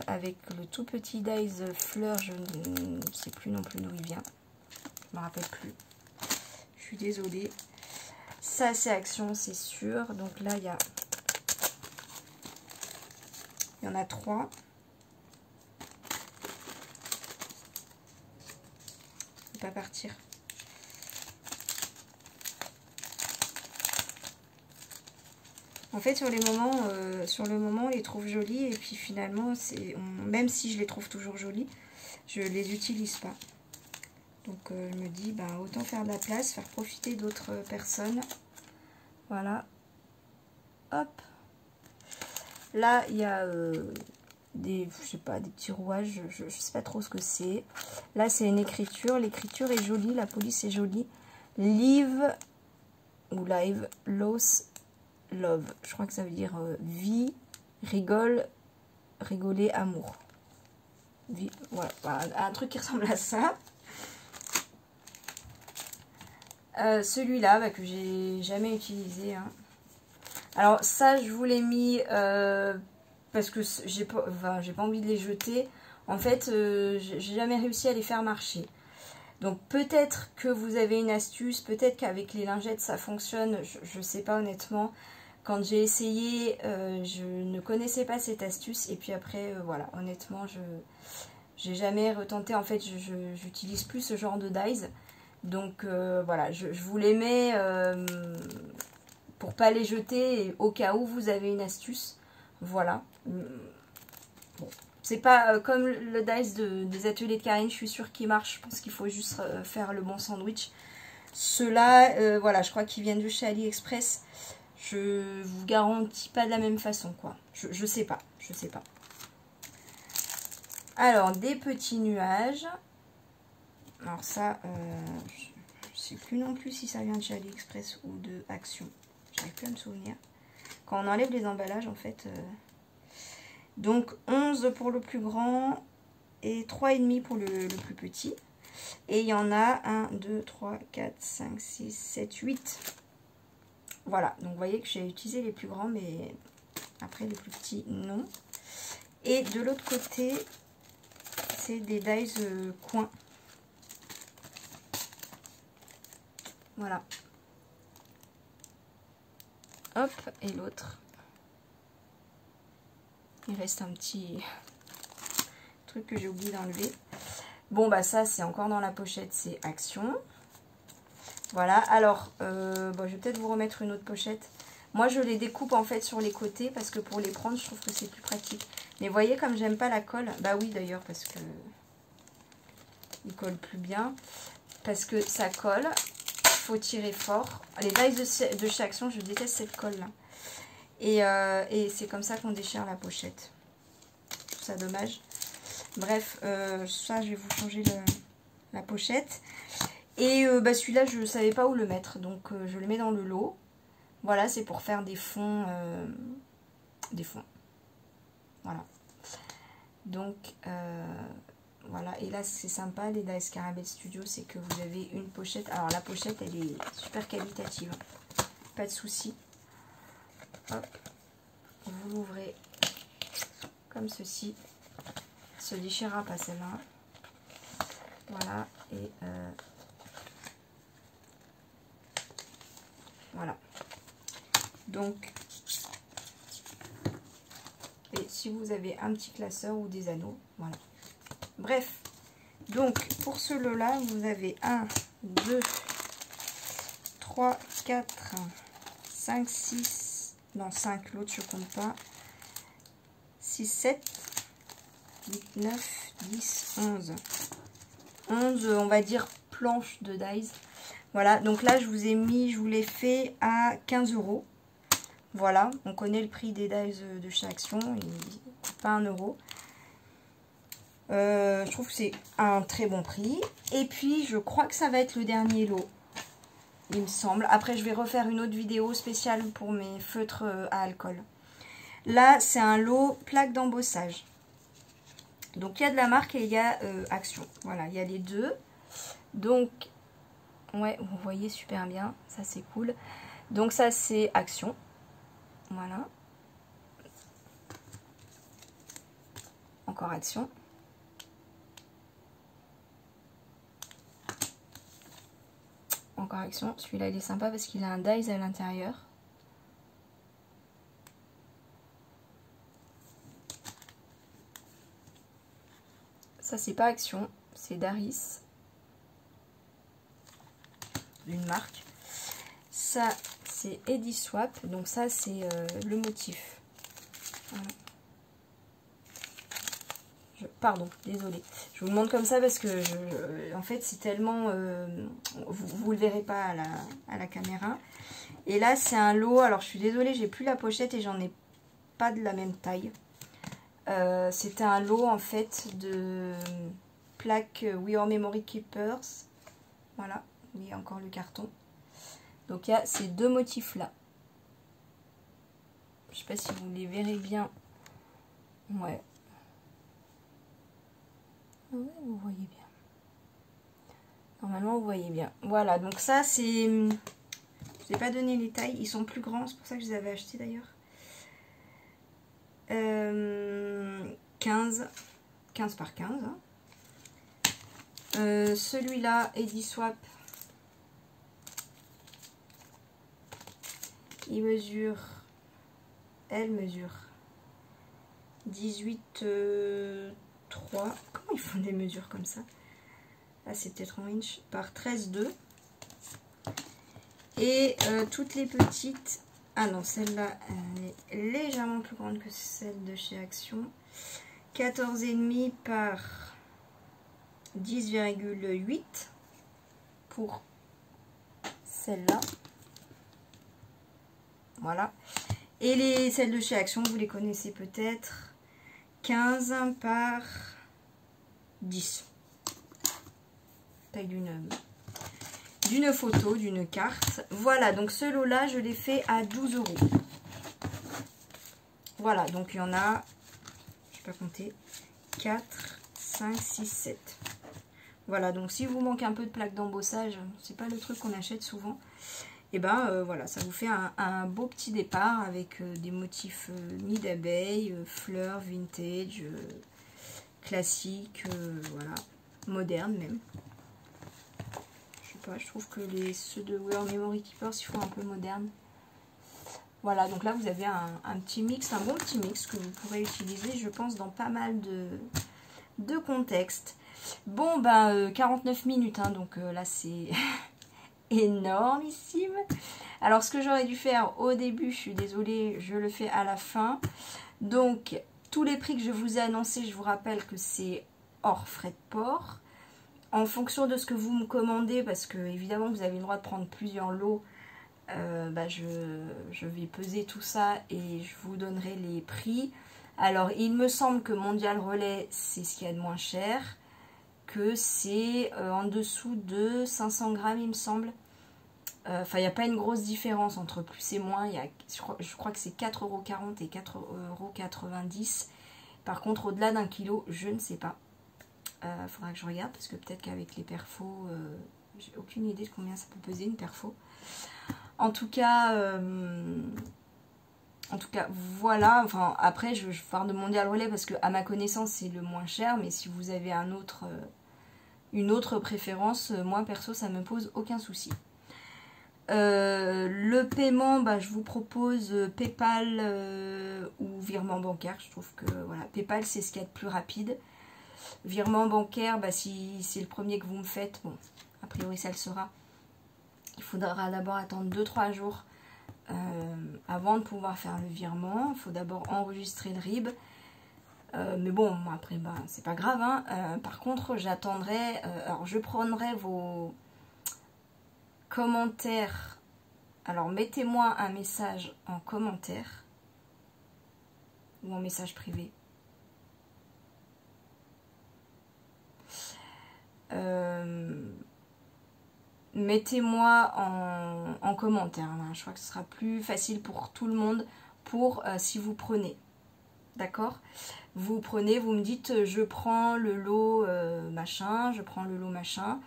Avec le tout petit dies fleur, je ne sais plus non plus d'où il vient. Je me rappelle plus. Je suis désolée. Ça, c'est Action, c'est sûr. Donc là, il y en a 3. Il ne peut pas partir. En fait, sur le moment, on les trouve jolies. Et puis finalement, même si je les trouve toujours jolies, je les utilise pas. Donc, je me dis, bah, autant faire de la place, faire profiter d'autres personnes. Voilà. Hop. Là, il y a je sais pas, des petits rouages. Je sais pas trop ce que c'est. Là, c'est une écriture. L'écriture est jolie. La police est jolie. Live ou live, loss, love. Je crois que ça veut dire vie, rigole, rigoler, amour. Vie, voilà, un truc qui ressemble à ça. Celui-là, bah, que j'ai jamais utilisé. Hein. Alors ça, je vous l'ai mis parce que j'ai pas envie de les jeter. En fait, j'ai jamais réussi à les faire marcher. Donc peut-être que vous avez une astuce, peut-être qu'avec les lingettes ça fonctionne, je sais pas honnêtement. Quand j'ai essayé, je ne connaissais pas cette astuce et puis après, voilà, honnêtement, j'ai jamais retenté. En fait, j'utilise plus ce genre de dies. Donc voilà, je vous les mets pour pas les jeter et au cas où vous avez une astuce. Voilà. Bon. C'est pas comme le dice des ateliers de Karine, je suis sûre qu'il marche. Je pense qu'il faut juste faire le bon sandwich. Ceux-là, voilà, je crois qu'ils viennent de chez AliExpress. Je vous garantis pas de la même façon, quoi. Je sais pas, je sais pas. Alors, des petits nuages. Alors ça, je sais plus non plus si ça vient de chez AliExpress ou de Action. J'arrive plus à me souvenir. Quand on enlève les emballages, en fait... Donc 11 pour le plus grand et 3,5 pour le plus petit. Et il y en a 1, 2, 3, 4, 5, 6, 7, 8. Voilà, donc vous voyez que j'ai utilisé les plus grands, mais après les plus petits, non. Et de l'autre côté, c'est des dies coins. Voilà. Hop, et l'autre. Il reste un petit truc que j'ai oublié d'enlever. Bon, bah ça, c'est encore dans la pochette, c'est Action. Voilà, alors, bon, je vais peut-être vous remettre une autre pochette. Moi, je les découpe en fait sur les côtés parce que pour les prendre, je trouve que c'est plus pratique. Mais vous voyez, comme j'aime pas la colle, bah oui d'ailleurs, parce que il colle plus bien. Parce que ça colle, faut tirer fort. Les dies de chez Action, je déteste cette colle-là. Et c'est comme ça qu'on déchire la pochette. Je trouve ça dommage. Bref, ça, je vais vous changer la pochette. Et bah, celui-là, je ne savais pas où le mettre. Donc, je le mets dans le lot. Voilà, c'est pour faire des fonds. Voilà. Donc, voilà. Et là, c'est sympa, les Dies Caramel Studio, c'est que vous avez une pochette. Alors, la pochette, elle est super qualitative. Pas de souci. Hop. Vous l'ouvrez comme ceci. Elle se déchirera pas celle-là. Voilà. Et voilà. Donc, et si vous avez un petit classeur ou des anneaux, voilà. Bref, donc pour ce lot-là, vous avez 1, 2, 3, 4, 5, 6, non 5, l'autre je compte pas, 6, 7, 8, 9, 10, 11. 11, on va dire, planches de dies. Voilà, donc là, je vous l'ai fait à 15 €. Voilà, on connaît le prix des dies de chez Action, il n'est pas 1 €. Je trouve que c'est un très bon prix. Et puis, je crois que ça va être le dernier lot, il me semble. Après, je vais refaire une autre vidéo spéciale pour mes feutres à alcool. Là, c'est un lot plaque d'embossage. Donc, il y a de la marque et il y a Action. Voilà, il y a les deux. Donc, ouais, vous voyez super bien. Ça, c'est cool. Donc, ça, c'est Action. Voilà. Encore Action. Encore Action. Celui-là, il est sympa parce qu'il a un dies à l'intérieur. Ça, c'est pas Action. C'est Daris. Une marque. Ça, c'est Eddy Swap. Donc ça, c'est le motif. Voilà. Pardon, désolée. Je vous montre comme ça parce que, en fait, c'est tellement... vous le verrez pas à la caméra. Et là, c'est un lot. Alors, je suis désolée, j'ai plus la pochette et j'en ai pas de la même taille. C'était un lot, en fait, de plaques We Are Memory Keepers. Voilà, il y a encore le carton. Donc, il y a ces deux motifs-là. Je sais pas si vous les verrez bien. Ouais. Ouais, vous voyez bien. Normalement, vous voyez bien. Voilà, donc ça, c'est... Je n'ai pas donné les tailles. Ils sont plus grands, c'est pour ça que je les avais achetés d'ailleurs. 15 par 15. Hein. Celui-là, Eddy Swap. Il mesure... Elle mesure 18... 3. Comment ils font des mesures comme ça? Là, c'est peut-être en inch. Par 13,2. Et toutes les petites... Ah non, celle-là, elle est légèrement plus grande que celle de chez Action. 14,5 par 10,8 pour celle-là. Voilà. Et celles de chez Action, vous les connaissez peut-être. 15 par 10. Taille d'une photo, d'une carte. Voilà, donc ce lot-là, je l'ai fait à 12 €. Voilà, donc il y en a, je ne vais pas compter, 4, 5, 6, 7. Voilà, donc si vous manque un peu de plaques d'embossage, c'est pas le truc qu'on achète souvent. Et ben voilà, ça vous fait un beau petit départ avec des motifs nid d'abeille, fleurs, vintage, classique, voilà, moderne même. Je sais pas, je trouve que ceux de We Are Memory Keepers, ils font un peu moderne. Voilà, donc là vous avez un petit mix, un bon petit mix que vous pourrez utiliser, je pense, dans pas mal de contextes. Bon, ben 49 minutes, hein, donc là c'est énormissime. Alors ce que j'aurais dû faire au début, je suis désolée, je le fais à la fin. Donc tous les prix que je vous ai annoncés, je vous rappelle que c'est hors frais de port. En fonction de ce que vous me commandez, parce que évidemment vous avez le droit de prendre plusieurs lots, je vais peser tout ça et je vous donnerai les prix. Alors il me semble que Mondial Relais c'est ce qu'il y a de moins cher, que c'est en dessous de 500 grammes il me semble. Enfin il n'y a pas une grosse différence entre plus et moins, je crois que c'est 4,40 € et 4,90 €. Par contre au-delà d'un kilo je ne sais pas. Faudra que je regarde parce que peut-être qu'avec les perfos, j'ai aucune idée de combien ça peut peser une perfo. En tout cas, voilà. Enfin, après, je parle de Mondial Relais parce que, à ma connaissance, c'est le moins cher. Mais si vous avez une autre préférence, moi perso, ça me pose aucun souci. Le paiement, je vous propose PayPal ou virement bancaire. Je trouve que voilà, PayPal c'est ce qu'il y a de plus rapide. Virement bancaire, si c'est le premier que vous me faites, bon, a priori ça le sera. Il faudra d'abord attendre 2-3 jours avant de pouvoir faire le virement. Il faut d'abord enregistrer le RIB. Mais bon, après, c'est pas grave. Hein. Par contre, j'attendrai. Alors, je prendrai vos commentaires. Alors, mettez-moi un message en commentaire ou en message privé. Mettez-moi en commentaire. Hein. Je crois que ce sera plus facile pour tout le monde si vous prenez. D'accord? Vous prenez, vous me dites je prends le lot machin, je prends le lot machin.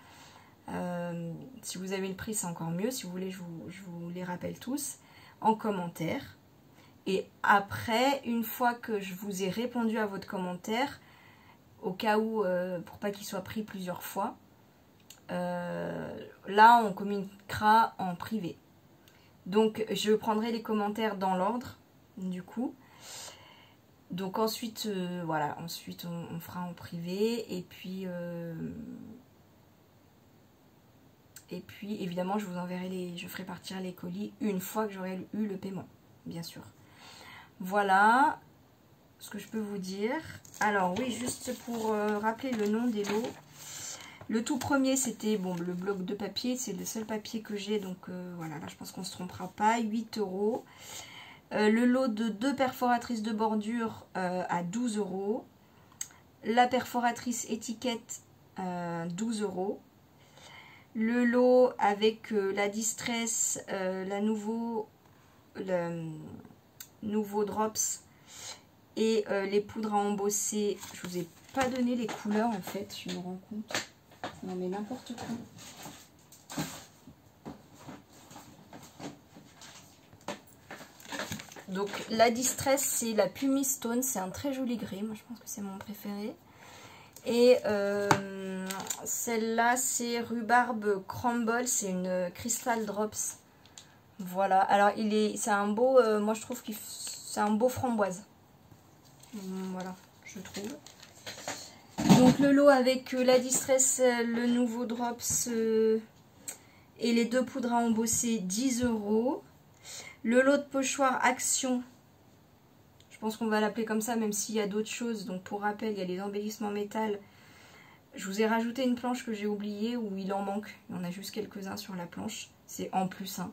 Si vous avez le prix, c'est encore mieux. Si vous voulez, je vous les rappelle tous en commentaire. Et après, une fois que je vous ai répondu à votre commentaire, au cas où, pour pas qu'il soit pris plusieurs fois, là on communiquera en privé. Donc je prendrai les commentaires dans l'ordre du coup. Donc ensuite voilà, ensuite on fera en privé et puis évidemment je vous enverrai je ferai partir les colis une fois que j'aurai eu le paiement, bien sûr. Voilà ce que je peux vous dire. Alors oui, juste pour rappeler le nom des lots. Le tout premier, c'était le bloc de papier. C'est le seul papier que j'ai. Donc voilà, là je pense qu'on ne se trompera pas. 8 €. Le lot de 2 perforatrices de bordure à 12 €. La perforatrice étiquette 12 €. Le lot avec la Distress, le nouveau drops et les poudres à embosser. Je vous ai pas donné les couleurs en fait, je me rends compte. Non mais n'importe quoi. Donc la Distress c'est la Pumice Stone, c'est un très joli gris, moi je pense que c'est mon préféré. Et celle-là c'est Rhubarbe Crumble, c'est une Crystal Drops. Voilà, alors c'est un beau, moi je trouve que c'est un beau framboise. Voilà, je trouve. Donc le lot avec la Distress, le nouveau drops et les 2 poudres à embosser, 10 €. Le lot de pochoir Action, je pense qu'on va l'appeler comme ça, même s'il y a d'autres choses. Donc pour rappel, il y a les embellissements métal. Je vous ai rajouté une planche que j'ai oubliée où il en manque. Il y en a juste quelques-uns sur la planche. C'est en plus. Hein.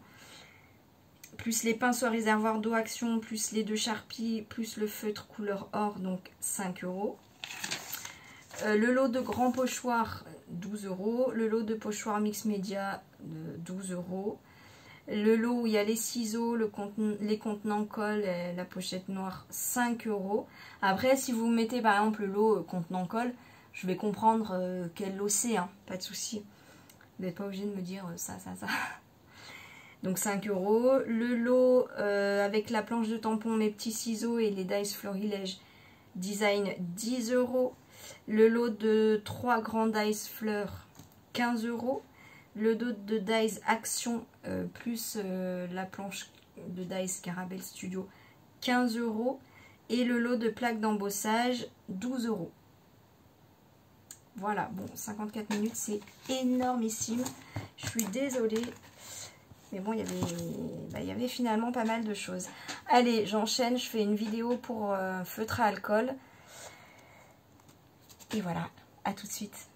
Plus les pinceaux à réservoir d'eau Action, plus les 2 Sharpie, plus le feutre couleur or, donc 5 €. Le lot de grands pochoirs, 12 €. Le lot de pochoirs mix média, 12 €. Le lot où il y a les ciseaux, les contenants colle, la pochette noire, 5 €. Après, si vous mettez par exemple le lot contenant colle, je vais comprendre quel lot c'est, hein, pas de souci. Vous n'êtes pas obligé de me dire ça. Donc 5 €. Le lot avec la planche de tampon, mes petits ciseaux et les dies florilège design, 10 €. Le lot de 3 grands dies fleurs, 15 €. Le lot de dies Action plus la planche de Dice Caramel Studio 15 €. Et le lot de plaques d'embossage 12 €. Voilà, bon, 54 minutes, c'est énormissime. Je suis désolée. Mais bon, il y avait finalement pas mal de choses. Allez, j'enchaîne, je fais une vidéo pour feutre à alcool. Et voilà, à tout de suite.